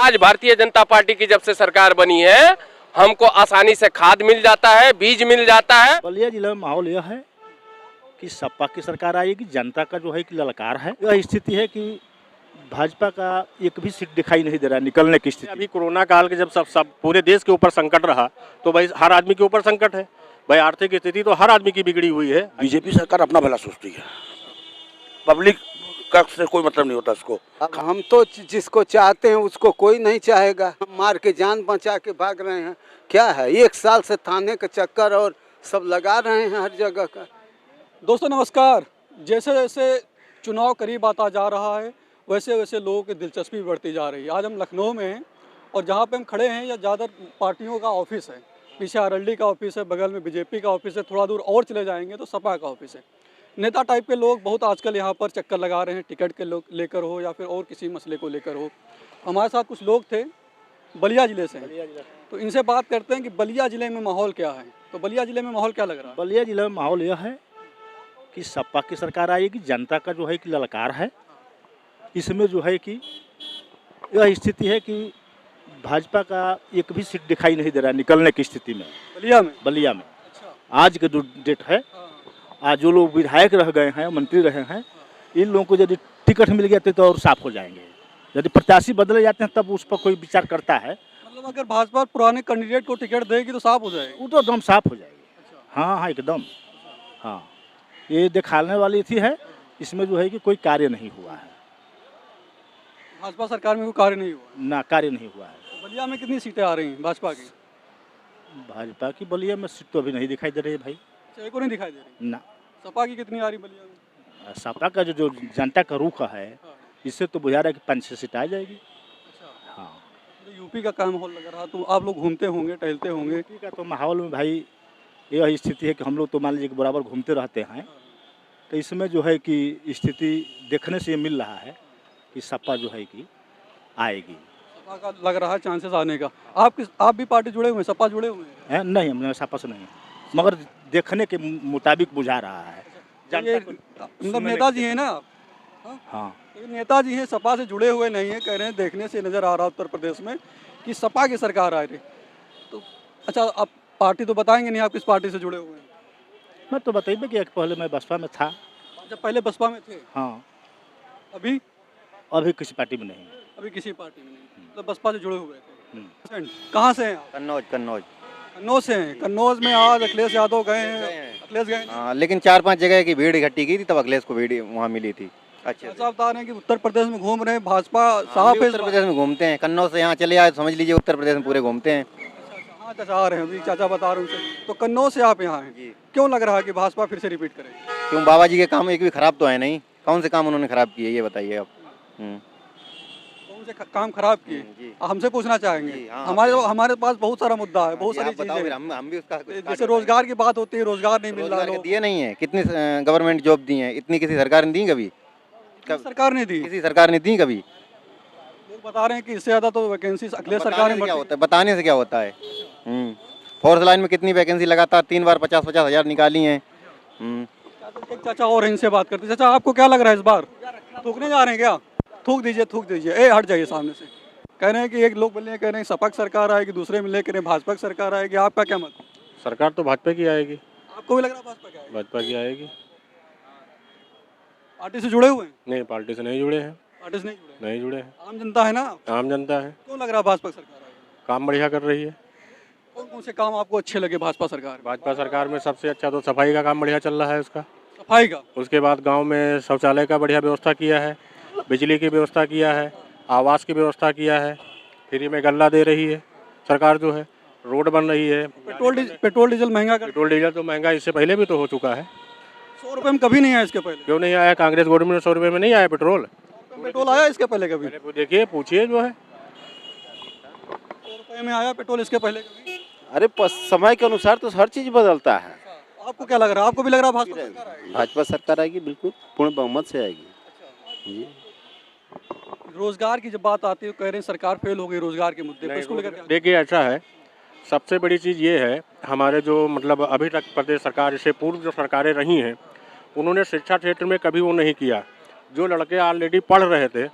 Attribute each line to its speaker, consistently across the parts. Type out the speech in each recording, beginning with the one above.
Speaker 1: आज भारतीय जनता पार्टी की जब से सरकार बनी है हमको आसानी से खाद मिल जाता है, बीज मिल जाता है।
Speaker 2: बलिया जिला में माहौल यह है कि सपा की सरकार आएगी, जनता का जो है कि ललकार है। यह स्थिति है कि भाजपा का एक भी सीट दिखाई नहीं दे रहा निकलने की स्थिति।
Speaker 3: अभी कोरोना काल के जब सब पूरे देश के ऊपर संकट रहा तो भाई हर आदमी के ऊपर संकट है। भाई आर्थिक स्थिति तो हर आदमी की बिगड़ी हुई है।
Speaker 4: बीजेपी सरकार अपना भला सोचती है, पब्लिक का से कोई मतलब नहीं होता इसको।
Speaker 5: हम तो जिसको चाहते हैं उसको कोई नहीं चाहेगा। हम मार के जान बचा के भाग रहे हैं। क्या है, 1 साल से थाने का चक्कर और सब लगा रहे हैं हर जगह का।
Speaker 6: दोस्तों नमस्कार। जैसे जैसे चुनाव करीब आता जा रहा है वैसे वैसे लोगों की दिलचस्पी बढ़ती जा रही है। आज हम लखनऊ में हैं और जहाँ पे हम खड़े हैं या ज़्यादा पार्टियों का ऑफिस है। पीछे आरएलडी का ऑफिस है, बगल में बीजेपी का ऑफिस है, थोड़ा दूर और चले जाएंगे तो सपा का ऑफिस है। नेता टाइप के लोग बहुत आजकल यहाँ पर चक्कर लगा रहे हैं, टिकट के लोग लेकर हो या फिर और किसी मसले को लेकर हो। हमारे साथ कुछ लोग थे बलिया ज़िले से हैं, तो इनसे बात करते हैं कि बलिया ज़िले में माहौल क्या है। तो बलिया ज़िले में माहौल क्या लग रहा है?
Speaker 2: बलिया जिला में माहौल यह है कि सपा की सरकार आएगी, जनता का जो है कि ललकार है। इसमें जो है कि यह स्थिति है कि भाजपा का एक भी सीट दिखाई नहीं दे रहा निकलने की स्थिति में बलिया में।
Speaker 6: अच्छा।
Speaker 2: आज के जो डेट है, आज जो लोग विधायक रह गए हैं, मंत्री रहे हैं, इन लोगों को यदि टिकट मिल गया तो और साफ हो जाएंगे। यदि प्रत्याशी बदले जाते हैं तब उस पर कोई विचार करता है।
Speaker 6: मतलब अगर भाजपा पुराने कैंडिडेट को टिकट देगी तो साफ हो जाएगी।
Speaker 2: वो तो एकदम साफ हो जाएगी। हाँ हाँ एकदम। हाँ, ये दिखाने वाली थी है। इसमें जो है कि कोई कार्य नहीं हुआ है।
Speaker 6: भाजपा सरकार में कोई कार्य नहीं हुआ,
Speaker 2: ना कार्य नहीं हुआ है।
Speaker 6: तो बलिया में कितनी सीटें आ रही हैं भाजपा की?
Speaker 2: भाजपा की बलिया में सीट तो अभी नहीं दिखाई दे रही है भाई।
Speaker 6: अच्छा, एक को नहीं दिखाई दे रही।
Speaker 2: ना,
Speaker 6: सपा की कितनी आ रही बलिया में?
Speaker 2: सपा का जो जनता का रुख है इससे तो बुझा रहा है कि 5-6 सीट आ जाएगी।
Speaker 6: अच्छा।
Speaker 2: हाँ,
Speaker 6: तो यूपी का क्या माहौल लग रहा? तो आप लोग घूमते होंगे, टहलते होंगे।
Speaker 2: यूपी का तो माहौल में भाई यह स्थिति है कि हम लोग तो मान लीजिए कि बराबर घूमते रहते हैं। तो इसमें जो है कि स्थिति देखने से ये मिल रहा है कि सपा जो है कि आएगी।
Speaker 6: सपा का लग रहा है चांसेस आने का। आप भी पार्टी जुड़े हुए हैं, सपा जुड़े हुए हैं?
Speaker 2: है नहीं, हमने सपा से नहीं, मगर देखने के मुताबिक बुझा रहा है।
Speaker 6: ये मतलब नेताजी हैं ना आप?
Speaker 2: हाँ,
Speaker 6: तो नेताजी हैं, सपा से जुड़े हुए नहीं है, कह रहे हैं देखने से नज़र आ रहा उत्तर प्रदेश में कि सपा की सरकार आ रही। तो अच्छा, आप पार्टी तो बताएंगे नहीं, आप किस पार्टी से जुड़े हुए हैं?
Speaker 2: मैं तो बताइए कि पहले मैं बसपा में था।
Speaker 6: जब पहले बसपा में थे?
Speaker 2: हाँ,
Speaker 6: अभी
Speaker 2: अभी किसी पार्टी में नहीं।
Speaker 6: अभी किसी पार्टी में नहीं, मतलब बसपा से जुड़े हुए थे। कहाँ से हैं आप? कन्नौज से हैं। कन्नौज में आज अखिलेश यादव गए हैं। अखिलेश गए?
Speaker 7: हाँ, लेकिन 4-5 जगह की भीड़ इकट्ठी की थी तब अखिलेश को भीड़ वहाँ मिली थी। अच्छा,
Speaker 6: आप बता रहे हैं कि उत्तर प्रदेश में घूम रहे हैं, भाजपा साफ है।
Speaker 7: उत्तर प्रदेश में घूमते हैं, कन्नौज से यहाँ चले आए समझ लीजिए उत्तर प्रदेश में पूरे घूमते हैं।
Speaker 6: हाँ चाचा आ रहे हैं, अभी चाचा बता रहे हैं उनसे। तो कन्नौज से आप यहाँ हैं, क्यों लग रहा है कि भाजपा फिर से रिपीट करेगी?
Speaker 7: क्यों, बाबा जी के काम एक भी खराब तो है नहीं। कौन से काम उन्होंने खराब किए ये बताइए आप।
Speaker 6: कौन से काम खराब किए हमसे पूछना चाहेंगे?
Speaker 7: हाँ,
Speaker 6: हमारे पास बहुत सारा मुद्दा है, बहुत सारी चीजें हैं।
Speaker 7: हम भी उसका
Speaker 6: जैसे रोजगार की बात होती है, रोजगार नहीं मिल रहा है।
Speaker 7: दिए नहीं है। कितनी गवर्नमेंट जॉब दी है, इतनी किसी सरकार ने दी कभी?
Speaker 6: सरकार ने दी?
Speaker 7: किसी सरकार ने दी कभी?
Speaker 6: लोग बता रहे हैं कि इससे ज्यादा तो वैकेंसी अखिलेश सरकार ने।
Speaker 7: क्या होता है बताने से क्या होता है? फोर्स लाइन में कितनी वैकेंसी लगातार 3 बार 50-50 हज़ार निकाली हैं।
Speaker 6: एक चाचा और इनसे बात करते। चाचा आपको क्या लग रहा है इस बार थूकने जा रहे हैं क्या? थूक दीजिए। ए हट जाइए सामने से। कह रहे हैं कि एक लोग बोले, कह रहे हैं सपा की सरकार आएगी, दूसरे मिले कह रहे हैं भाजपा की सरकार आएगी। आपका क्या मत?
Speaker 3: सरकार तो भाजपा की आएगी।
Speaker 6: आपको भी लग रहा है भाजपा की आएगी?
Speaker 3: भाजपा की आएगी।
Speaker 6: पार्टी से जुड़े हुए हैं?
Speaker 3: नहीं, पार्टी से नहीं जुड़े हैं।
Speaker 6: पार्टी से नहीं
Speaker 3: जुड़े हैं।
Speaker 6: आम जनता है ना?
Speaker 3: आम जनता है।
Speaker 6: क्यों लग रहा है भाजपा की सरकार आएगी?
Speaker 3: काम बढ़िया कर रही है।
Speaker 6: कौन कौन से काम आपको अच्छे लगे भाजपा सरकार में?
Speaker 3: भाजपा सरकार में सबसे अच्छा तो सफाई का काम बढ़िया चल रहा है उसका।
Speaker 6: सफाई का?
Speaker 3: उसके बाद गांव में शौचालय का बढ़िया व्यवस्था किया है, बिजली की व्यवस्था किया है, आवास की व्यवस्था किया है, फ्री में गल्ला दे रही है सरकार जो है, रोड बन रही है।
Speaker 6: पेट्रोल डीजल महंगा कर?
Speaker 3: पेट्रोल डीजल तो महंगा इससे पहले भी तो हो चुका है।
Speaker 6: 100 रुपये में कभी नहीं आया इसके पहले?
Speaker 3: क्यों नहीं आया? कांग्रेस गवर्नमेंट में 100 रुपये में नहीं आया पेट्रोल।
Speaker 6: पेट्रोल आया इसके पहले कभी?
Speaker 3: देखिए, पूछिए जो है।
Speaker 6: 100 रुपये में आया पेट्रोल इसके पहले कभी?
Speaker 4: अरे समय के अनुसार तो हर चीज बदलता है।
Speaker 6: आपको क्या लग रहा है? आपको भी लग रहा है भाजपा सरकार आएगी?
Speaker 4: भाजपा सरकार आएगी, बिल्कुल पूर्ण बहुमत से आएगी। जी।
Speaker 6: रोजगार की जब बात आती है कह रहे हैं सरकार फेल हो गई रोजगार के मुद्दे पर, इसको लेकर क्या?
Speaker 3: देखिए, ऐसा है, सबसे बड़ी चीज़ ये है, हमारे जो मतलब अभी तक प्रदेश सरकार, इससे पूर्व जो सरकारें रही हैं, उन्होंने शिक्षा क्षेत्र में कभी वो नहीं किया। जो लड़के ऑलरेडी पढ़ रहे थे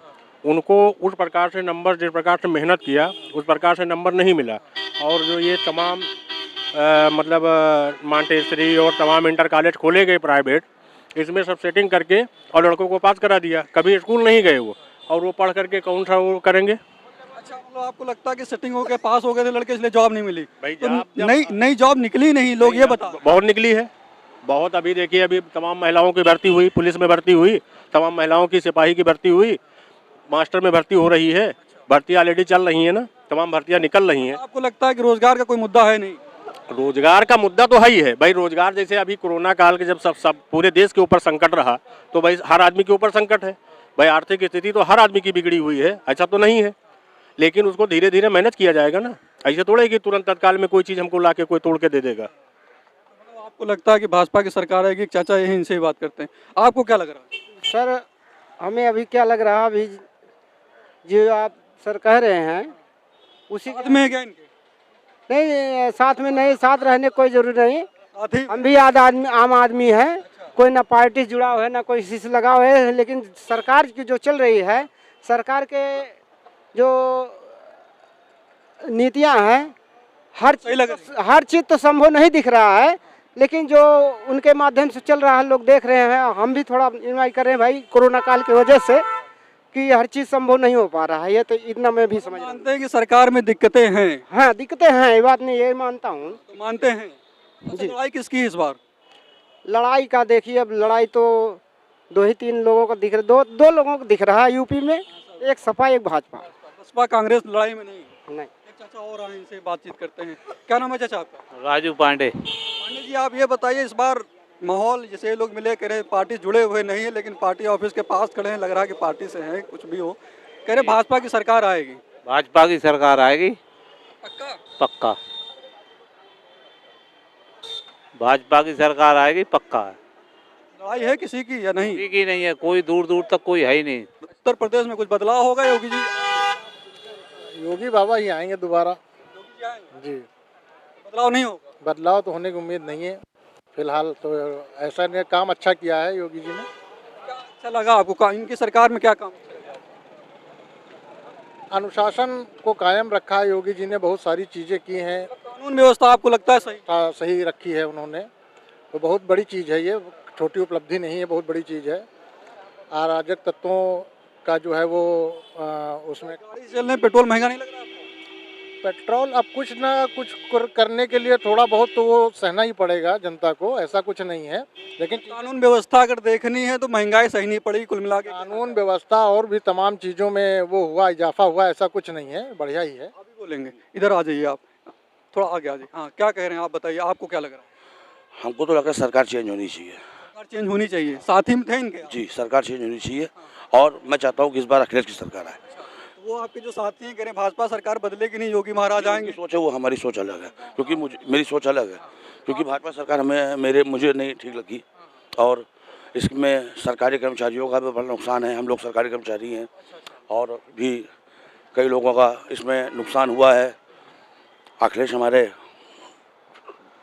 Speaker 3: उनको उस प्रकार से नंबर, जिस प्रकार से मेहनत किया उस प्रकार से नंबर नहीं मिला। और जो ये तमाम मतलब मांटेसरी और तमाम इंटर कॉलेज खोले गए प्राइवेट, इसमें सब सेटिंग करके और लड़कों को पास करा दिया। कभी स्कूल नहीं गए वो, और वो पढ़ करके कौन सा वो करेंगे।
Speaker 6: अच्छा, मतलब आपको लगता है कि सेटिंग हो के पास हो गए थे लड़के इसलिए जॉब नहीं मिली?
Speaker 3: भाई
Speaker 6: तो
Speaker 3: जॉब
Speaker 6: नई जॉब निकली नहीं, लोग ये बता।
Speaker 3: बहुत निकली है, बहुत। अभी देखिए, अभी तमाम महिलाओं की भर्ती हुई, पुलिस में भर्ती हुई, तमाम महिलाओं की सिपाही की भर्ती हुई, मास्टर में भर्ती हो रही है। भर्ती ऑलरेडी चल रही है ना, तमाम भर्तियां निकल रही हैं।
Speaker 6: आपको लगता है कि रोजगार का कोई मुद्दा है नहीं?
Speaker 3: रोजगार का मुद्दा तो है ही है भाई। रोजगार जैसे अभी कोरोना काल के जब सब पूरे देश के ऊपर संकट रहा, तो भाई हर आदमी के ऊपर संकट है भाई। आर्थिक स्थिति तो हर आदमी की बिगड़ी हुई है, ऐसा तो नहीं है, लेकिन उसको धीरे धीरे मैनेज किया जाएगा ना। ऐसे थोड़े कि तुरंत तत्काल में कोई चीज़ हमको ला के कोई तोड़ के दे देगा।
Speaker 6: आपको लगता है कि भाजपा की सरकार आएगी? चाचा यही इनसे ही बात करते हैं, आपको क्या लग रहा है?
Speaker 8: सर, हमें अभी क्या लग रहा है, अभी जो आप सर कह रहे हैं उसी
Speaker 6: साथ में है क्या इनके?
Speaker 8: नहीं, साथ में नहीं, साथ रहने कोई जरूरी नहीं।
Speaker 6: साथ ही
Speaker 8: हम भी आम आदमी है, कोई ना पार्टी से जुड़ा हुआ है ना कोई किसी से लगा हुआ है, लेकिन सरकार की जो चल रही है, सरकार के जो नीतियां हैं, हर चीज़ तो संभव नहीं दिख रहा है, लेकिन जो उनके माध्यम से चल रहा है लोग देख रहे हैं। हम भी थोड़ा इन्जॉय कर रहे हैं भाई, कोरोना काल की वजह से, कि हर चीज़ संभव नहीं हो पा रहा है। ये तो इतना मैं भी समझ
Speaker 6: मानते हैं कि सरकार में दिक्कतें हैं?
Speaker 8: हाँ, दिक्कतें हैं, ये बात नहीं, ये मानता हूँ।
Speaker 6: तो मानते हैं। अच्छा, लड़ाई किसकी है इस बार?
Speaker 8: लड़ाई का देखिए, अब लड़ाई तो 2 ही 3 लोगों का दिख रहा, दो लोगों को दिख रहा है यूपी में, एक सपा एक भाजपा।
Speaker 6: बसपा कांग्रेस लड़ाई में नहीं?
Speaker 8: नहीं।
Speaker 6: एक चाचा और आए, इनसे बातचीत करते हैं। क्या नाम है चाचा आपका?
Speaker 9: राजू पांडे।
Speaker 6: पांडे जी, आप ये बताइए, इस बार माहौल जैसे लोग मिले, कह रहे पार्टी जुड़े हुए नहीं है, लेकिन पार्टी ऑफिस के पास खड़े हैं, लग रहा है कि पार्टी से हैं, कुछ भी हो, कह रहे भाजपा की सरकार आएगी।
Speaker 9: भाजपा की सरकार आएगी,
Speaker 6: पक्का?
Speaker 9: पक्का भाजपा की सरकार आएगी, पक्का है।
Speaker 6: लड़ाई है किसी की या नहीं?
Speaker 9: किसी की नहीं है, कोई दूर दूर तक कोई है ही नहीं।
Speaker 6: उत्तर प्रदेश में कुछ बदलाव होगा योगी जी?
Speaker 10: योगी बाबा ही आएंगे दोबारा
Speaker 6: योगी जी आएंगे?
Speaker 10: जी।
Speaker 6: बदलाव नहीं होगा?
Speaker 10: बदलाव तो होने की उम्मीद नहीं है फिलहाल, तो ऐसा नहीं, काम अच्छा किया है योगी जी ने।
Speaker 6: क्या अच्छा लगा आपको इनकी सरकार में? क्या काम?
Speaker 10: अनुशासन को कायम रखा है योगी जी ने, बहुत सारी चीज़ें की हैं,
Speaker 6: कानून व्यवस्था आपको लगता है सही?
Speaker 10: सही रखी है उन्होंने, तो बहुत बड़ी चीज़ है ये, छोटी उपलब्धि नहीं है, बहुत बड़ी चीज़ है। अराजक तत्वों का जो है वो उसमें
Speaker 6: गाड़ी चलने पेट्रोल महंगा नहीं लग रहा आपको?
Speaker 10: पेट्रोल अब कुछ ना कुछ करने के लिए थोड़ा बहुत तो वो सहना ही पड़ेगा जनता को, ऐसा कुछ नहीं है। लेकिन
Speaker 6: कानून व्यवस्था अगर देखनी है तो महंगाई सही नहीं पड़ेगी कुल मिला के।
Speaker 10: कानून व्यवस्था और भी तमाम चीज़ों में वो हुआ, इजाफा हुआ, ऐसा कुछ नहीं है, बढ़िया ही है।
Speaker 6: अभी बोलेंगे, इधर आ जाइए आप, थोड़ा आगे आ जाइए। हाँ, क्या कह रहे हैं आप, बताइए, आपको क्या लग रहा है?
Speaker 4: हमको तो लगता है सरकार चेंज होनी चाहिए।
Speaker 6: सरकार चेंज होनी चाहिए, साथ ही में थे इनके?
Speaker 4: जी, सरकार चेंज होनी चाहिए, और मैं चाहता हूँ कि इस बार अखिलेश की सरकार आए।
Speaker 6: वो आपके जो साथी हैं कह रहे हैं भाजपा सरकार बदलेगी नहीं, योगी महाराज आएंगे।
Speaker 4: सोच है वो, हमारी सोच अलग है, क्योंकि मेरी सोच अलग है, क्योंकि भाजपा सरकार मुझे नहीं ठीक लगी, और इसमें सरकारी कर्मचारियों का भी बड़ा नुकसान है। हम लोग सरकारी कर्मचारी हैं, और भी कई लोगों का इसमें नुकसान हुआ है। अखिलेश हमारे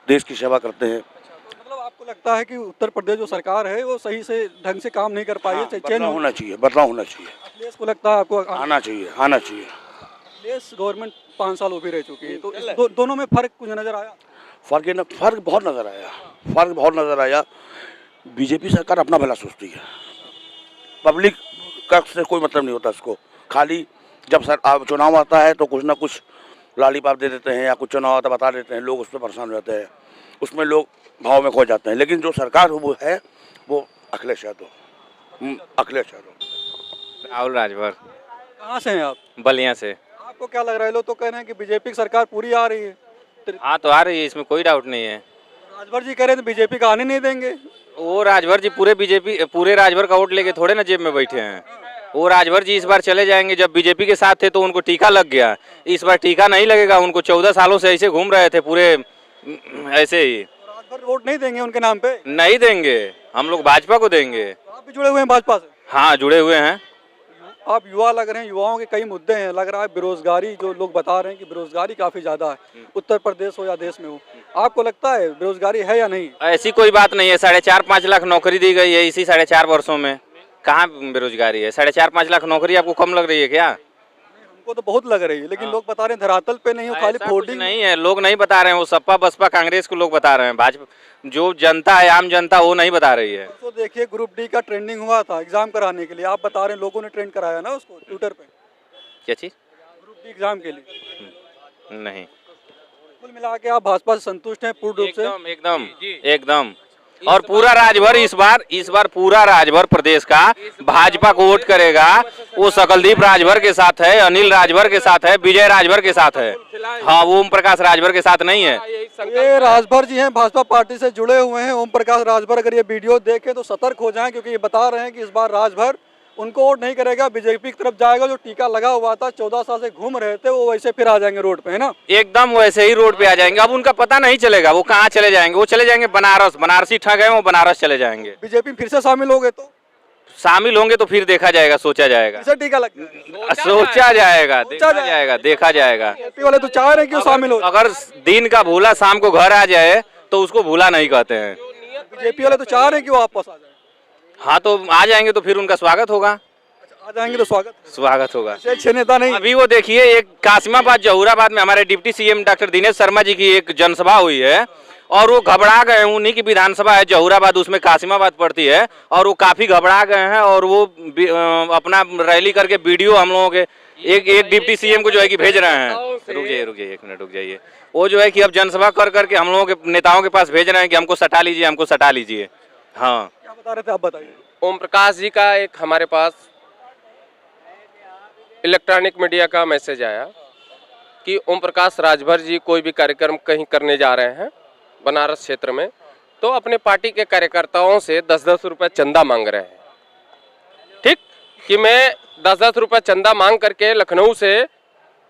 Speaker 4: देश की सेवा करते हैं।
Speaker 6: मतलब आपको लगता है कि उत्तर प्रदेश जो सरकार है वो सही से ढंग से काम नहीं कर पाई है?
Speaker 4: बदलाव होना चाहिए, बदलाव होना चाहिए।
Speaker 6: अखिलेश को लगता है आपको
Speaker 4: आना चाहिए, आना चाहिए।
Speaker 6: अखिलेश गवर्नमेंट 5 साल वो भी रह चुकी है, तो दोनों में फर्क कुछ नजर आया?
Speaker 4: फर्क बहुत नज़र आया, फर्क बहुत नज़र आया। बीजेपी सरकार अपना भला सोचती है, पब्लिक का से कोई मतलब नहीं होता इसको। खाली जब चुनाव आता है तो कुछ ना कुछ लॉलीपॉप दे देते हैं, या कुछ चुनाव आता बता देते हैं, लोग उस पर परेशान हो जाते हैं, उसमें लोग भाव में खो जाते हैं। लेकिन जो सरकार वो है वो अखिलेश यादव, अखिलेश यादव।
Speaker 11: राहुल राजभर।
Speaker 6: कहाँ से हैं आप?
Speaker 11: बलिया से।
Speaker 6: आपको क्या लग रहा है? लोग तो कह रहे हैं कि बीजेपी की सरकार पूरी आ रही है।
Speaker 11: हाँ, तो आ रही है, इसमें कोई डाउट नहीं है।
Speaker 6: राजभर जी कह रहे थे बीजेपी का आने नहीं देंगे।
Speaker 11: वो राजभर जी पूरे राजभर का वोट लेके थोड़े ना जेब में बैठे हैं। वो राजभर जी इस बार चले जाएंगे। जब बीजेपी के साथ थे तो उनको टीका लग गया, इस बार टीका नहीं लगेगा उनको। 14 सालों से ऐसे घूम रहे थे पूरे ऐसे ही।
Speaker 6: राजभर वोट नहीं देंगे उनके नाम पे?
Speaker 11: नहीं देंगे, हम लोग भाजपा को देंगे।
Speaker 6: आप भी जुड़े हुए हैं भाजपा से?
Speaker 11: हाँ, जुड़े हुए हैं।
Speaker 6: आप युवा लग रहे हैं, युवाओं के कई मुद्दे हैं, लग रहा है बेरोजगारी, जो लोग बता रहे हैं कि बेरोजगारी काफी ज्यादा है, उत्तर प्रदेश हो या देश में हो। आपको लगता है बेरोजगारी है या नहीं?
Speaker 11: ऐसी कोई बात नहीं है। 4.5-5 लाख नौकरी दी गई है इसी 4.5 वर्षों में। कहाँ बेरोजगारी है? 4.5-5 लाख नौकरी आपको कम लग रही है क्या?
Speaker 6: हमको तो बहुत लग रही है, लेकिन लोग बता रहे हैं धरातल पे नहीं हो, खाली
Speaker 11: ऐसा कुछ
Speaker 6: होर्डिंग
Speaker 11: नहीं है, लोग नहीं बता रहे हैं, वो सपा बसपा कांग्रेस को लोग बता रहे हैं, भाजपा जो जनता है, आम जनता, वो नहीं बता रही है।
Speaker 6: तो देखिए ग्रुप डी का ट्रेंडिंग हुआ था एग्जाम कराने के लिए, आप बता रहे हैं लोगों ने ट्रेंड कराया ना उसको ट्विटर पे,
Speaker 11: क्या चीज?
Speaker 6: ग्रुप डी एग्जाम के लिए।
Speaker 11: नहीं,
Speaker 6: कुल मिला के आप भाजपा से संतुष्ट हैं पूर्ण रूप से?
Speaker 11: एकदम एकदम एकदम। और पूरा राजभर इस बार पूरा राजभर प्रदेश का भाजपा को वोट करेगा। वो सकलदीप राजभर के साथ है, अनिल राजभर के साथ है, विजय राजभर के साथ है। हाँ, वो ओम प्रकाश राजभर के साथ नहीं है।
Speaker 6: ये राजभर जी हैं, भाजपा पार्टी से जुड़े हुए हैं। ओम प्रकाश राजभर अगर ये वीडियो देखें तो सतर्क हो जाएं, क्योंकि ये बता रहे हैं कि इस बार राजभर उनको वोट नहीं करेगा, बीजेपी की तरफ जाएगा। जो टीका लगा हुआ था, 14 साल से घूम रहे थे, वो वैसे फिर आ जाएंगे रोड पे, है ना?
Speaker 11: एकदम वैसे ही रोड पे आ जाएंगे। अब उनका पता नहीं चलेगा वो कहाँ चले जाएंगे। वो चले जाएंगे बनारस, बनारसी ठग है वो, बनारस चले जाएंगे।
Speaker 6: बीजेपी फिर से शामिल हो गए तो
Speaker 11: शामिल होंगे तो फिर देखा जाएगा, सोचा जाएगा,
Speaker 6: फिर से टीका लग जाएगा,
Speaker 11: सोचा जाएगा, देखा जाएगा, देखा जाएगा।
Speaker 6: बीजेपी वाले तो चाह रहे हैं कि वो शामिल हो।
Speaker 11: अगर दिन का भूला शाम को घर आ जाए तो उसको भूला नहीं कहते हैं।
Speaker 6: बीजेपी वाले तो चाह रहे हैं कि वो वापस आ जाए।
Speaker 11: हाँ, तो आ जाएंगे तो फिर उनका स्वागत होगा।
Speaker 6: आ जाएंगे तो स्वागत
Speaker 11: होगा।
Speaker 6: अच्छे नेता नहीं।
Speaker 11: अभी वो देखिए, एक कासिमाबाद जहूराबाद में हमारे deputy CM doctor Dinesh Sharma ji की एक जनसभा हुई है, और वो घबरा गए। उन्हीं की विधानसभा है जहूराबाद, उसमें कासिमाबाद पड़ती है, और वो काफी घबरा गए हैं। और वो अपना रैली करके वीडियो हम लोगों के एक डिप्टी सीएम को जो है कि भेज रहे हैं। रुकिए 1 मिनट रुक जाइए। वो जो है कि अब जनसभा कर करके हम लोगों के नेताओं के पास भेज रहे हैं कि हमको सटा लीजिए, हमको सटा लीजिए। हाँ,
Speaker 6: क्या बता रहे थे आप, बताइए।
Speaker 1: ओम प्रकाश जी का एक हमारे पास इलेक्ट्रॉनिक मीडिया का मैसेज आया कि ओम प्रकाश राजभर जी कोई भी कार्यक्रम कहीं करने जा रहे हैं बनारस क्षेत्र में, तो अपने पार्टी के कार्यकर्ताओं से 10-10 रुपए चंदा मांग रहे हैं। ठीक, कि मैं 10-10 रुपए चंदा मांग करके लखनऊ से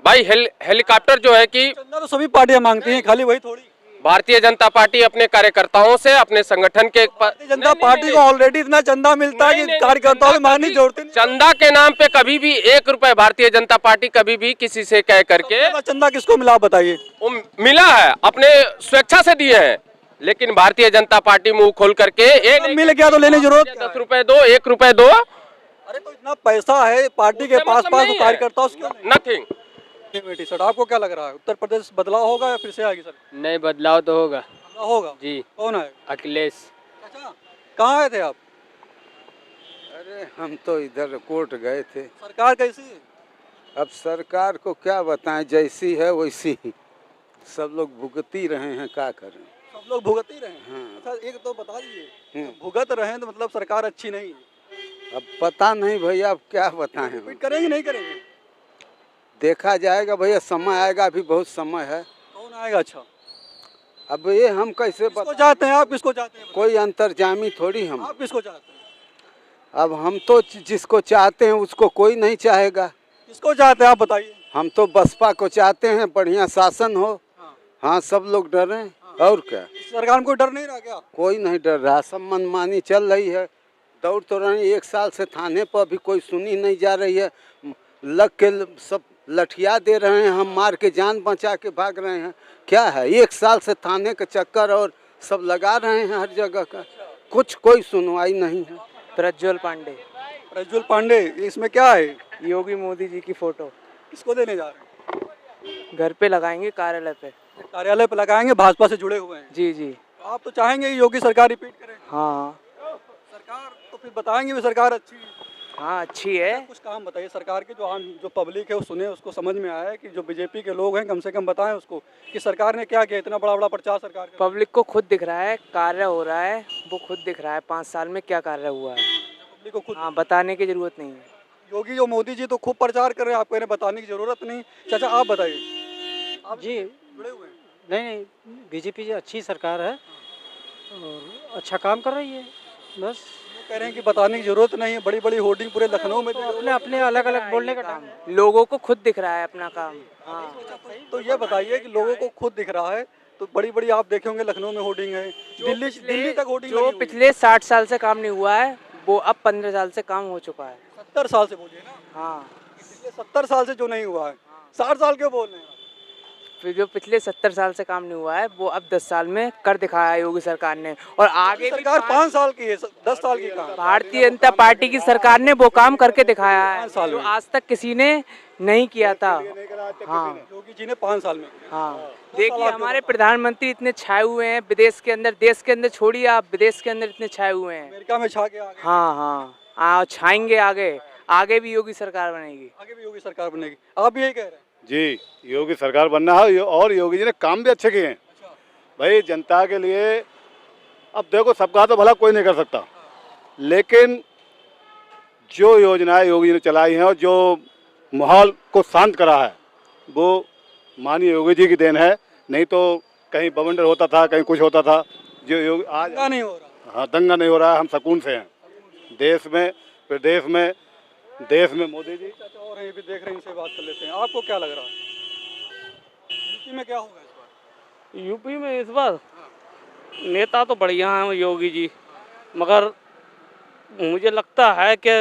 Speaker 1: भाई हेलीकॉप्टर जो है कि
Speaker 6: चंदा तो सभी पार्टियां मांगती हैं, खाली वही थोड़ी।
Speaker 1: भारतीय जनता पार्टी अपने कार्यकर्ताओं से, अपने संगठन के
Speaker 6: भारतीय जनता पार्टी को ऑलरेडी इतना चंदा मिलता है कि कार्यकर्ताओं को मांगने की जरूरत नहीं।
Speaker 1: चंदा के नाम पे कभी भी 1 रुपए भारतीय जनता पार्टी कभी भी किसी से कह करके
Speaker 6: चंदा किसको मिला, बताइए।
Speaker 1: वो मिला है, अपने स्वेच्छा से दिए हैं, लेकिन भारतीय जनता पार्टी मुंह खोल करके एक
Speaker 6: मिल गया तो लेने की जरूरत।
Speaker 1: 10 रुपए दो, 1 रुपए दो।
Speaker 6: अरे तो इतना पैसा है पार्टी के पास कार्यकर्ताओं से
Speaker 1: नथिंग।
Speaker 6: सर, आपको क्या लग रहा है, उत्तर प्रदेश बदलाव होगा या फिर से आएगी? सर
Speaker 12: नहीं, बदलाव तो होगा।
Speaker 6: होगा
Speaker 12: जी।
Speaker 6: कौन है?
Speaker 12: अखिलेश।
Speaker 6: अच्छा, कहाँ आए थे आप?
Speaker 5: अरे हम तो इधर कोर्ट गए थे।
Speaker 6: सरकार कैसी है?
Speaker 5: अब सरकार को क्या बताएं, जैसी है वैसी ही सब लोग भुगत ही रहे हैं, क्या करें।
Speaker 6: सब लोग भुगत ही रहे हैं।
Speaker 5: हाँ।
Speaker 6: अच्छा, एक तो बता दीजिए, भुगत रहे हैं तो मतलब सरकार अच्छी नहीं है?
Speaker 5: अब पता नहीं भैया, अब क्या बताएं।
Speaker 6: रिपीट करेंगे नहीं करेंगे?
Speaker 5: देखा जाएगा भैया, समय आएगा, अभी बहुत समय है।
Speaker 6: कौन आएगा? अच्छा,
Speaker 5: अब ये हम कैसे
Speaker 6: किसको चाहते हैं आप? किसको चाहते हैं?
Speaker 5: कोई अंतर्जामी थोड़ी हम।
Speaker 6: आप किसको चाहते हैं?
Speaker 5: अब हम तो जिसको चाहते हैं उसको कोई नहीं चाहेगा।
Speaker 6: किसको चाहते हैं आप, बताइए।
Speaker 5: हम तो बसपा को चाहते हैं, बढ़िया शासन हो। हाँ, सब लोग डरे। और क्या,
Speaker 6: सरकार में कोई डर नहीं रहा क्या?
Speaker 5: कोई नहीं डर रहा, सब मनमानी चल रही है। दौड़ तो रही 1 साल से, थाने पर भी कोई सुनी नहीं जा रही है। लग के सब लठिया दे रहे हैं, हम मार के जान बचा के भाग रहे हैं। क्या है, 1 साल से थाने का चक्कर और सब लगा रहे हैं हर जगह का, कुछ कोई सुनवाई नहीं है।
Speaker 12: प्रज्वल पांडे।
Speaker 6: प्रज्वल पांडे, इसमें क्या है?
Speaker 12: योगी मोदी जी की फोटो।
Speaker 6: किसको देने जा रहे हैं?
Speaker 12: घर पे लगाएंगे, कार्यालय पे।
Speaker 6: कार्यालय पे लगाएंगे, भाजपा से जुड़े हुए हैं।
Speaker 12: जी जी।
Speaker 6: आप तो चाहेंगे योगी सरकार रिपीट करे?
Speaker 12: हाँ।
Speaker 6: सरकार तो फिर बताएंगे भी सरकार अच्छी है।
Speaker 12: हाँ, अच्छी है।
Speaker 6: कुछ काम बताइए सरकार के, जो पब्लिक है वो सुने, उसको समझ में आया है कि जो बीजेपी के लोग हैं कम से कम बताएं उसको कि सरकार ने क्या किया। इतना बड़ा प्रचार सरकार का
Speaker 12: पब्लिक को खुद दिख रहा है, कार्य हो रहा है, वो खुद दिख रहा है 5 साल में क्या कार्य हुआ है।
Speaker 6: पब्लिक को खुद,
Speaker 12: हाँ, बताने की जरूरत नहीं है।
Speaker 6: योगी जो मोदी जी तो खूब प्रचार कर रहे हैं, आप कह रहे हैं बताने की जरूरत नहीं। चाचा आप बताइए, आप
Speaker 13: जी
Speaker 6: जुड़े हुए हैं?
Speaker 13: नहीं, बीजेपी अच्छी सरकार है और अच्छा काम कर रही है। बस
Speaker 6: कह रहे हैं कि बताने की जरूरत नहीं है, बड़ी बड़ी होर्डिंग पूरे लखनऊ में।
Speaker 13: तो अपने अपने अलग अलग बोलने का टाइम,
Speaker 12: लोगों को खुद दिख रहा है अपना काम। हाँ,
Speaker 6: तो ये बताइए कि लोगों को खुद दिख रहा है, तो बड़ी बड़ी आप देखे होंगे लखनऊ में होर्डिंग है, दिल्ली तक होर्डिंग।
Speaker 12: जो पिछले 60 साल से काम नहीं हुआ है वो अब 15 साल से काम हो चुका है।
Speaker 6: 70 साल से बोलिए ना।
Speaker 12: हाँ,
Speaker 6: पिछले 70 साल से जो नहीं हुआ है, 60 साल क्यों बोल रहे हैं?
Speaker 12: जो पिछले 70 साल से काम नहीं हुआ है वो अब 10 साल में कर दिखाया है योगी सरकार ने। और आगे भी
Speaker 6: सरकार 5 साल की है, 10 साल की काम।
Speaker 12: भारतीय जनता पार्टी की सरकार ने वो काम करके दिखाया है
Speaker 6: 5 साल
Speaker 12: जो
Speaker 6: में।
Speaker 12: आज तक किसी ने नहीं किया था। हाँ
Speaker 6: योगी जी ने 5 साल में।
Speaker 12: हाँ देखिए हमारे प्रधानमंत्री इतने छाए हुए हैं विदेश के अंदर, देश के अंदर छोड़िए आप, विदेश के अंदर इतने छाए हुए हैं।
Speaker 6: अमेरिका में छा के आ गए।
Speaker 12: हाँ छाएंगे आगे भी योगी सरकार बनेगी।
Speaker 6: आगे भी योगी सरकार बनेगी, आप भी यही कह रहे हैं?
Speaker 14: जी, योगी सरकार बनना है और योगी जी ने काम भी अच्छे किए हैं भाई जनता के लिए। अब देखो सबका तो भला कोई नहीं कर सकता, लेकिन जो योजनाएं योगी जी ने चलाई हैं और जो माहौल को शांत करा है वो माननीय योगी जी की देन है। नहीं तो कहीं बवंडर होता था, कहीं कुछ होता था। जो योगी आज
Speaker 6: दंगा नहीं हो रहा।
Speaker 14: हाँ दंगा नहीं हो रहा है, हम सुकून से हैं देश में, प्रदेश में, देश में मोदी जी।
Speaker 6: और ये भी देख रहे हैं, इनसे बात कर लेते हैं। आपको क्या लग रहा है यूपी में क्या होगा इस बार?
Speaker 15: यूपी में इस बार नेता तो बढ़िया हैं योगी जी, मगर मुझे लगता है कि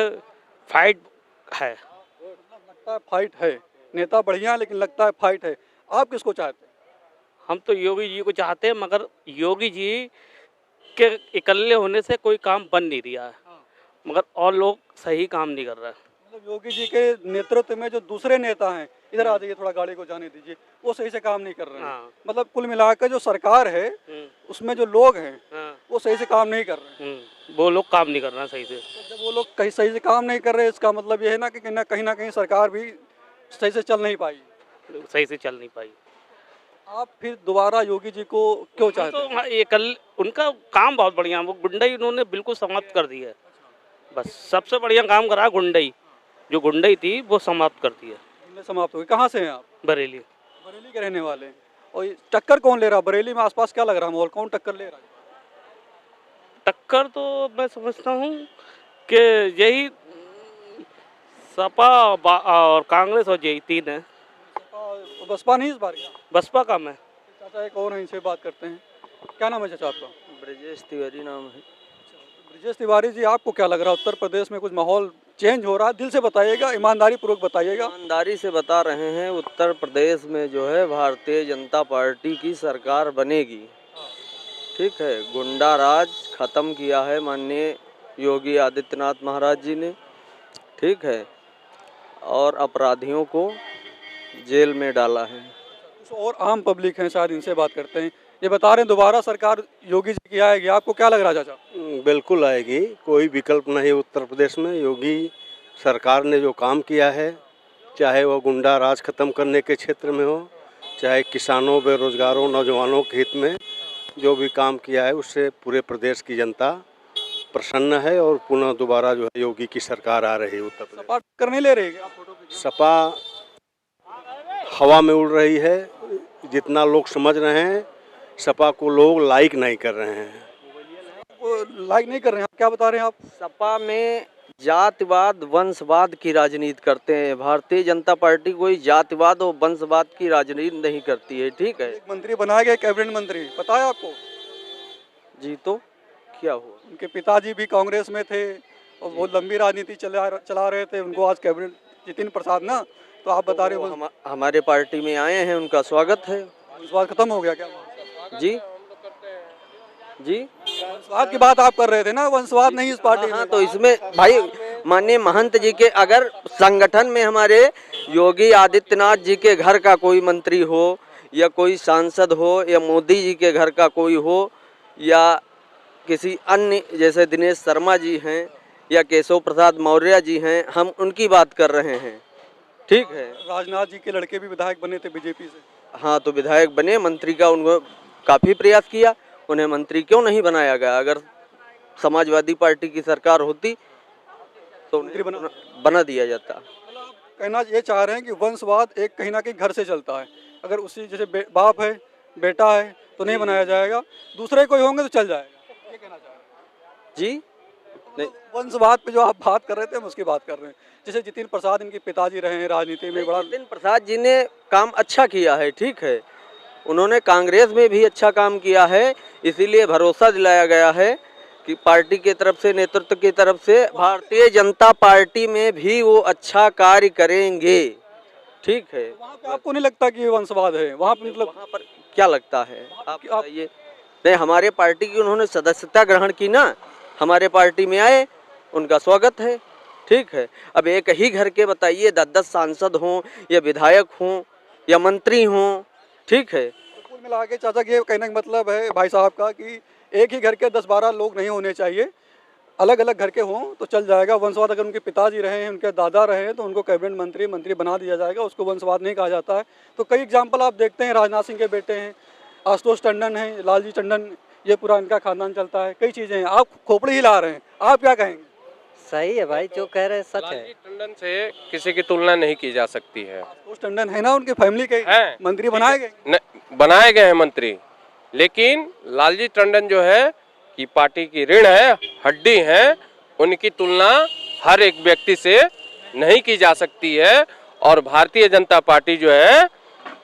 Speaker 15: फाइट है।
Speaker 6: लगता है फाइट है, नेता बढ़िया लेकिन लगता है फाइट है। आप किसको चाहते हैं?
Speaker 15: हम तो योगी जी को चाहते हैं, मगर योगी जी के इकल्ले होने से कोई काम बन नहीं रहा है, मगर और लोग सही काम नहीं कर रहे हैं।
Speaker 6: मतलब योगी जी के नेतृत्व में जो दूसरे नेता हैं, इधर आ जाइए, थोड़ा गाड़ी को जाने दीजिए, वो सही से काम नहीं कर रहे हैं।
Speaker 15: हाँ।
Speaker 6: मतलब कुल मिलाकर जो सरकार है उसमें जो लोग हैं वो सही से काम नहीं कर रहे हैं।
Speaker 15: वो लोग काम नहीं कर रहे हैं सही से।
Speaker 6: तो जब वो लोग कहीं सही से काम नहीं कर रहे, इसका मतलब ये है ना कि कहीं ना कहीं सरकार भी सही से चल नहीं पाई।
Speaker 15: सही से चल नहीं पाई।
Speaker 6: आप फिर दोबारा योगी जी को क्यों चाहते हैं?
Speaker 15: तो ये कल उनका काम बहुत बढ़िया है, वो गुंडई उन्होंने बिल्कुल समाप्त कर दी है। बस सबसे बढ़िया काम करा गुंडई, जो गुंडई थी वो समाप्त कर दी है।
Speaker 6: समाप्त हो गई। कहाँ से हैं आप?
Speaker 15: बरेली।
Speaker 6: बरेली के रहने वाले हैं। और ये टक्कर कौन ले रहा है बरेली में? आसपास क्या लग रहा है माहौल, कौन टक्कर ले रहा है?
Speaker 15: टक्कर तो मैं समझता हूँ कि यही सपा और कांग्रेस और यही तीन है।
Speaker 6: बसपा नहीं इस बार क्या?
Speaker 15: बसपा का मैं।
Speaker 6: चाचा एक और है, इनसे बात करते हैं। क्या नाम है चाचा आपका?
Speaker 16: ब्रजेश तिवारी नाम है।
Speaker 6: ब्रजेश तिवारी जी, आपको क्या लग रहा है उत्तर प्रदेश में कुछ माहौल चेंज हो रहा है? दिल से बताइएगा, ईमानदारी पूर्वक बताइएगा।
Speaker 16: ईमानदारी से बता रहे हैं, उत्तर प्रदेश में जो है भारतीय जनता पार्टी की सरकार बनेगी। ठीक है, गुंडा राज खत्म किया है माननीय योगी आदित्यनाथ महाराज जी ने। ठीक है, और अपराधियों को जेल में डाला है।
Speaker 6: कुछ और आम पब्लिक हैं, शायद इनसे बात करते हैं। ये बता रहे हैं दोबारा सरकार योगी जी की आएगी, आपको क्या लग रहा है चाचा?
Speaker 17: बिल्कुल आएगी, कोई विकल्प नहीं। उत्तर प्रदेश में योगी सरकार ने जो काम किया है, चाहे वो गुंडा राज खत्म करने के क्षेत्र में हो, चाहे किसानों, बेरोजगारों, नौजवानों के हित में जो भी काम किया है, उससे पूरे प्रदेश की जनता प्रसन्न है और पुनः दोबारा जो है योगी की सरकार आ रही है उत्तर प्रदेश।
Speaker 6: सपा करने ले रही है?
Speaker 17: सपा हवा में उड़ रही है, जितना लोग समझ रहे हैं सपा को लोग लाइक नहीं कर रहे हैं।
Speaker 6: वो लाइक नहीं कर रहे हैं, आप क्या बता रहे हैं? आप
Speaker 16: सपा में जातिवाद वंशवाद की राजनीति करते हैं। भारतीय जनता पार्टी कोई जातिवाद और वंशवाद की राजनीति नहीं करती है। ठीक है,
Speaker 6: एक मंत्री बनाया गया, कैबिनेट मंत्री, पता है आपको?
Speaker 16: जी, तो क्या हुआ?
Speaker 6: उनके पिताजी भी कांग्रेस में थे और वो लंबी राजनीति चला रहे थे, उनको आज कैबिनेट जितिन प्रसाद ना, तो आप बता रहे हो
Speaker 16: हमारे पार्टी में आए हैं, उनका स्वागत है।
Speaker 6: विश्वास खत्म हो गया क्या?
Speaker 16: जी जी,
Speaker 6: वंशवाद की बात आप कर रहे थे ना, वंशवाद नहीं इस पार्टी में।
Speaker 16: तो इसमें भाई माननीय महंत जी के अगर संगठन में हमारे योगी आदित्यनाथ जी के घर का कोई मंत्री हो या कोई सांसद हो या मोदी जी के घर का कोई हो या किसी अन्य जैसे दिनेश शर्मा जी हैं या केशव प्रसाद मौर्य जी हैं, हम उनकी बात कर रहे हैं। ठीक है,
Speaker 6: राजनाथ जी के लड़के भी विधायक बने थे बीजेपी से।
Speaker 16: हाँ, तो विधायक बने, मंत्री का उनको काफ़ी प्रयास किया, उन्हें मंत्री क्यों नहीं बनाया गया? अगर समाजवादी पार्टी की सरकार होती तो मंत्री बना दिया जाता।
Speaker 6: कहना ये चाह रहे हैं कि वंशवाद एक कहीं ना कहीं घर से चलता है, अगर उसी जैसे बाप है बेटा है तो नहीं बनाया जाएगा, दूसरे कोई होंगे तो चल जाएगा, ये कहना चाह रहे हैं?
Speaker 16: जी नहीं,
Speaker 6: वंशवाद पे जो आप बात कर रहे थे हम उसकी बात कर रहे हैं। जैसे जितिन प्रसाद इनके पिताजी रहे हैं राजनीति में बड़ा।
Speaker 16: जितिन प्रसाद जी ने काम अच्छा किया है। ठीक है, उन्होंने कांग्रेस में भी अच्छा काम किया है, इसीलिए भरोसा दिलाया गया है कि पार्टी की तरफ से, नेतृत्व की तरफ से, भारतीय जनता पार्टी में भी वो अच्छा कार्य करेंगे। ठीक है।
Speaker 6: वहाँ पे आपको नहीं लगता कि ये वंशवाद है वहाँ पे? मतलब
Speaker 16: वहाँ पर क्या लगता है आप बताइए? नहीं, हमारे पार्टी की उन्होंने सदस्यता ग्रहण की ना, हमारे पार्टी में आए, उनका स्वागत है, ठीक है। अब एक ही घर के बताइए 10-10 सांसद हों या विधायक हों या मंत्री हों, ठीक है।
Speaker 6: कुल मिला के चाचा के कहने का मतलब है भाई साहब का कि एक ही घर के 10-12 लोग नहीं होने चाहिए, अलग अलग घर के हों तो चल जाएगा। वंशवाद अगर उनके पिताजी रहे हैं, उनके दादा रहे हैं तो उनको कैबिनेट मंत्री बना दिया जाएगा, उसको वंशवाद नहीं कहा जाता है। तो कई एग्जाम्पल आप देखते हैं, राजनाथ सिंह के बेटे हैं, आशुतोष टंडन हैं, लालजी टंडन, ये पूरा इनका खानदान चलता है। कई चीज़ें हैं, आप खोपड़ी हिला रहे हैं, आप क्या कहेंगे?
Speaker 13: सही है भाई, जो कह रहे हैं सच है।
Speaker 1: लालजी टंडन से किसी की तुलना नहीं की जा सकती है।
Speaker 6: आशुतोष टंडन है ना, उनके फैमिली के मंत्री बनाए गए,
Speaker 1: बनाए गए हैं मंत्री, लेकिन लालजी टंडन जो है कि पार्टी की रीढ़ है, हड्डी है, उनकी तुलना हर एक व्यक्ति से नहीं की जा सकती है। और भारतीय जनता पार्टी जो है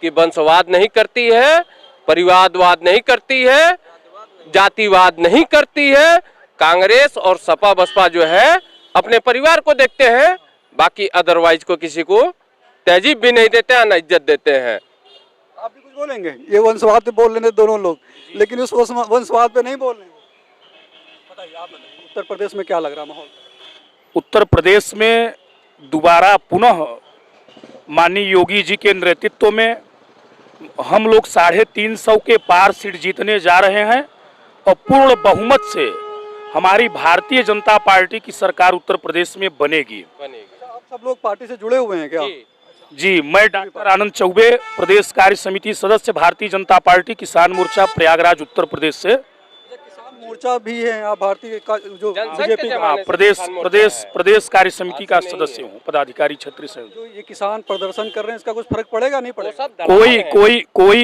Speaker 1: कि वंशवाद नहीं करती है, परिवारवाद नहीं करती है, जातिवाद नहीं करती है। कांग्रेस और सपा बसपा जो है अपने परिवार को देखते हैं, बाकी अदरवाइज को किसी को तहजीब भी नहीं देते हैं, न इज्जत देते हैं।
Speaker 6: आप भी कुछ बोलेंगे? ये वंशवाद पे बोल रहे दोनों लोग, लेकिन उस वंशवाद पे नहीं बोल रहे। बताइए, आप बताइए, उत्तर प्रदेश में क्या लग रहा माहौल?
Speaker 18: उत्तर प्रदेश में दोबारा पुनः माननीय योगी जी के नेतृत्व में हम लोग 350 के पार सीट जीतने जा रहे हैं और पूर्ण बहुमत से हमारी भारतीय जनता पार्टी की सरकार उत्तर प्रदेश में बनेगी।
Speaker 6: आप सब लोग पार्टी से जुड़े हुए हैं क्या?
Speaker 18: जी, मैं डॉक्टर आनंद चौबे, प्रदेश कार्य समिति सदस्य, भारतीय जनता पार्टी किसान मोर्चा प्रयागराज उत्तर प्रदेश से।
Speaker 6: किसान मोर्चा भी है आप भारतीय का जो बीजेपी
Speaker 18: प्रदेश कार्य समिति का सदस्य हूँ, पदाधिकारी क्षेत्र से।
Speaker 6: जो ये किसान प्रदर्शन कर रहे हैं, इसका कुछ फर्क पड़ेगा नहीं पड़ेगा?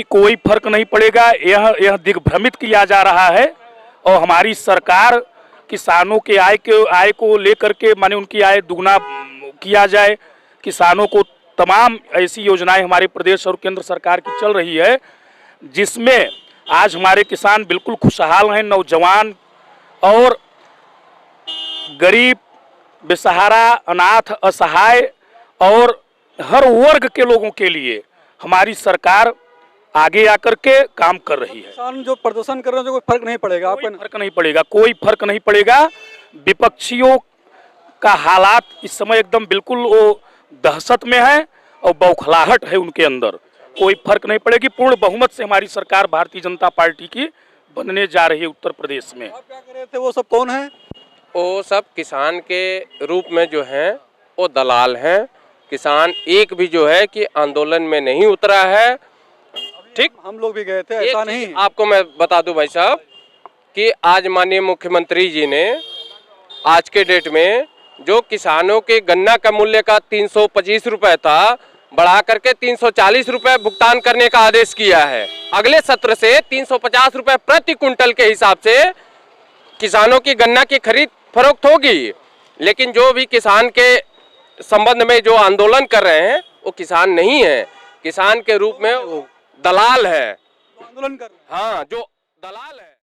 Speaker 18: कोई फर्क नहीं पड़ेगा। यह दिग्भ्रमित किया जा रहा है और हमारी सरकार किसानों के आय को लेकर के, माने उनकी आय दुगना किया जाए, किसानों को तमाम ऐसी योजनाएं हमारे प्रदेश और केंद्र सरकार की चल रही है, जिसमें आज हमारे किसान बिल्कुल खुशहाल हैं। नौजवान और गरीब, बेसहारा, अनाथ, असहाय और हर वर्ग के लोगों के लिए हमारी सरकार आगे आकर के काम कर रही है।
Speaker 6: किसान जो प्रदर्शन कर रहे हैं, कोई फर्क नहीं पड़ेगा? आपको
Speaker 18: फर्क नहीं पड़ेगा, कोई फर्क नहीं पड़ेगा। विपक्षियों का हालात इस समय एकदम बिल्कुल वो दहशत में है और बौखलाहट है उनके अंदर। कोई फर्क नहीं पड़ेगी। पूर्ण बहुमत से हमारी सरकार भारतीय जनता पार्टी की बनने जा रही है उत्तर प्रदेश में।
Speaker 6: आप क्या कर रहे थे? वो सब कौन है?
Speaker 1: वो सब किसान के रूप में जो हैं वो दलाल हैं। किसान एक भी जो है कि आंदोलन में नहीं उतरा है। ठीक,
Speaker 6: हम लोग भी गए थे, ऐसा नहीं।
Speaker 1: आपको मैं बता दूं भाई साहब कि आज माननीय मुख्यमंत्री जी ने आज के डेट में जो किसानों के गन्ना का मूल्य का 325 रुपए था, बढ़ा करके 340 रुपए भुगतान करने का आदेश किया है। अगले सत्र से 350 रुपए प्रति कुंटल के हिसाब से किसानों की गन्ना की खरीद फरोख्त होगी। लेकिन जो भी किसान के संबंध में जो आंदोलन कर रहे हैं वो किसान नहीं है, किसान के रूप में दलाल है।
Speaker 6: आंदोलन कर,
Speaker 1: हाँ, जो दलाल है।